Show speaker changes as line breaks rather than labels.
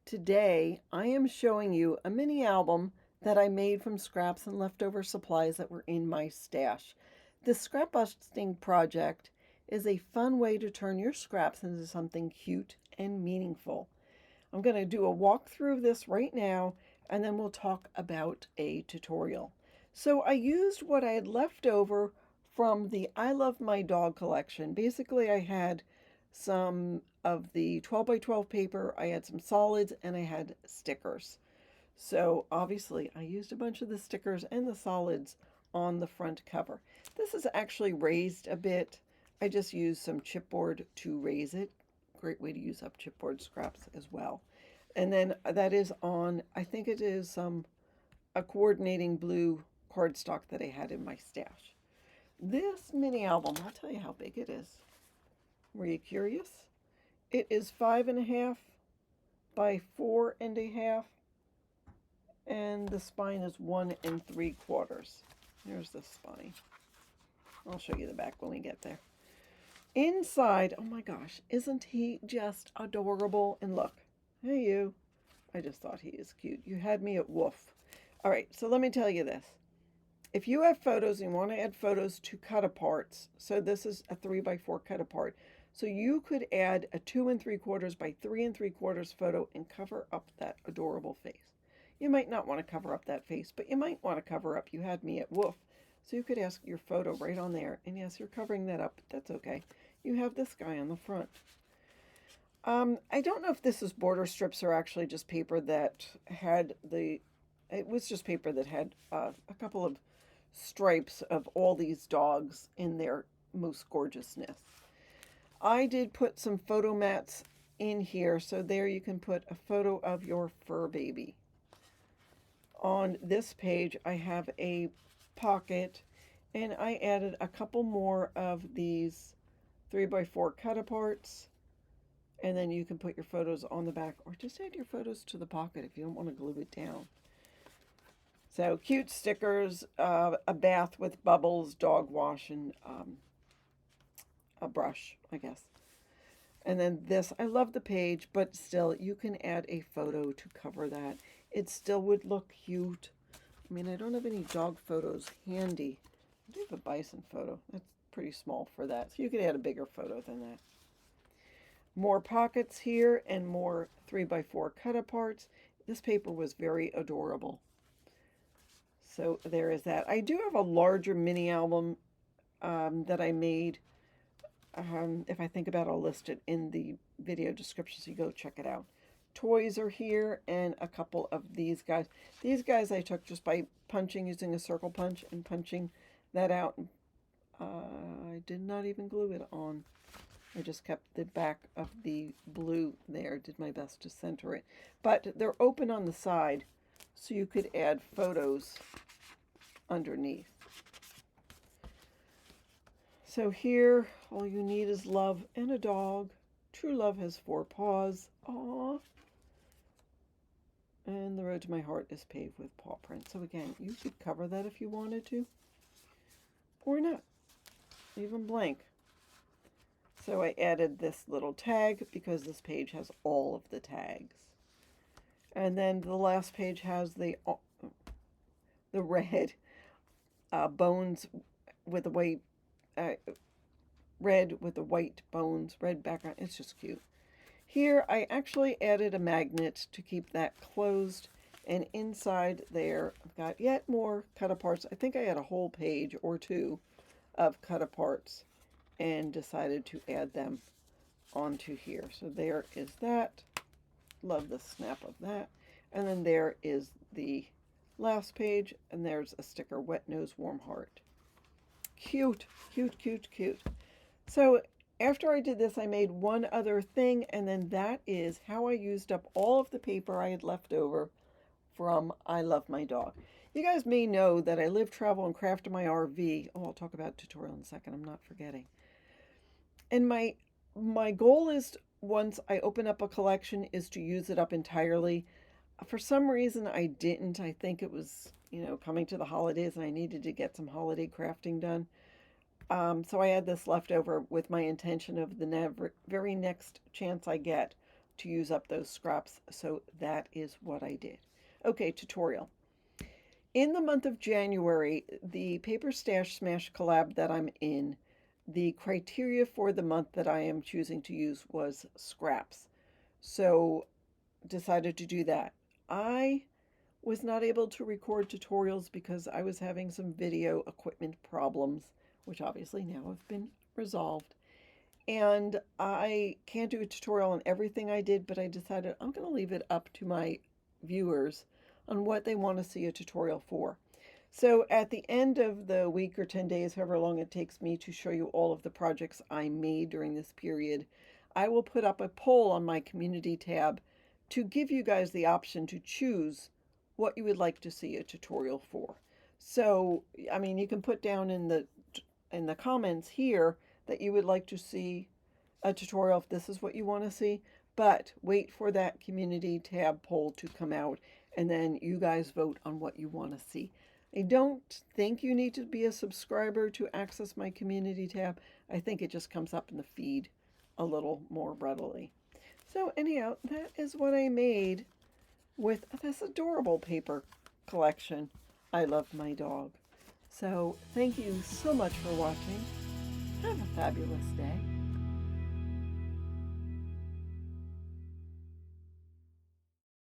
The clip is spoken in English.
Today, I am showing you a mini album that I made from scraps and leftover supplies that were in my stash. This scrapbusting project is a fun way to turn your scraps into something cute and meaningful. I'm going to do a walkthrough of this right now, and then we'll talk about a tutorial. So I used what I had left over from the I Love My Dog collection. Basically, I had some of the 12 by 12 paper, I had some solids, and I had stickers. So obviously, I used a bunch of the stickers and the solids on the front cover. This is actually raised a bit. I just used some chipboard to raise it. Great way to use up chipboard scraps as well. And then that is on, I think it is a coordinating blue cardstock that I had in my stash. This mini album, I'll tell you how big it is. Were you curious? It is 5.5 by 4.5, and the spine is 1 3/4. There's the spine. I'll show you the back when we get there. Inside, oh my gosh, isn't he just adorable? And look, hey you, I just thought he is cute. You had me at woof. All right, so let me tell you this. If you have photos and you want to add photos to cut aparts, so this is a 3 by 4 cut apart. So you could add a 2 3/4 by 3 3/4 photo and cover up that adorable face. You might not want to cover up that face, but you might want to cover up, you had me at woof. So you could ask your photo right on there. And yes, you're covering that up, but that's okay. You have this guy on the front. I don't know if this is border strips or actually just paper that had it was just paper that had a couple of stripes of all these dogs in their most gorgeousness. I did put some photo mats in here, so there you can put a photo of your fur baby. On this page, I have a pocket, and I added a couple more of these 3 by 4 cut aparts, and then you can put your photos on the back, or just add your photos to the pocket if you don't want to glue it down. So cute stickers, a bath with bubbles, dog wash, and a brush, I guess. And then this, I love the page, but still, you can add a photo to cover that. It still would look cute. I mean, I don't have any dog photos handy. I do have a bison photo. That's pretty small for that. So you could add a bigger photo than that. More pockets here and more 3 by 4 cut aparts. This paper was very adorable. So there is that. I do have a larger mini album that I made. If I think about it, I'll list it in the video description, so you go check it out. Toys are here, and a couple of these guys. These guys I took just by punching, using a circle punch and punching that out. I did not even glue it on. I just kept the back of the blue there, did my best to center it. But they're open on the side, so you could add photos underneath. So here, all you need is love and a dog. True love has 4 paws. Aww. And the road to my heart is paved with paw prints. So again, you could cover that if you wanted to. Or not. Leave them blank. So I added this little tag because this page has all of the tags. And then the last page has the red bones with the white red with the white bones, red background. It's just cute. Here I actually added a magnet to keep that closed, and inside there I've got yet more cut aparts. I think I had a whole page or 2 of cut aparts and decided to add them onto here. So there is that. Love the snap of that. And then there is the last page, and there's a sticker, wet nose, warm heart. Cute, cute, cute, cute. So after I did this, I made one other thing, and then that is how I used up all of the paper I had left over from I Love My Dog. You guys may know that I live, travel, and craft in my RV. Oh, I'll talk about tutorial in a second. I'm not forgetting. And my goal is, once I open up a collection, is to use it up entirely. For some reason, I didn't. I think it was, coming to the holidays, and I needed to get some holiday crafting done. So I had this left over with my intention of the very next chance I get, to use up those scraps, so that is what I did. Okay, tutorial. In the month of January, the Paper Stash Smash collab that I'm in, the criteria for the month that I am choosing to use was scraps. So decided to do that. I was not able to record tutorials because I was having some video equipment problems, which obviously now have been resolved. And I can't do a tutorial on everything I did, but I decided I'm going to leave it up to my viewers on what they want to see a tutorial for. So at the end of the week or 10 days, however long it takes me to show you all of the projects I made during this period, I will put up a poll on my community tab to give you guys the option to choose what you would like to see a tutorial for. So, I mean, you can put down in the comments here that you would like to see a tutorial if this is what you want to see, but wait for that community tab poll to come out and then you guys vote on what you want to see. I don't think you need to be a subscriber to access my community tab. I think it just comes up in the feed a little more readily. So anyhow, that is what I made with this adorable paper collection. I love my dog. So thank you so much for watching. Have a fabulous day.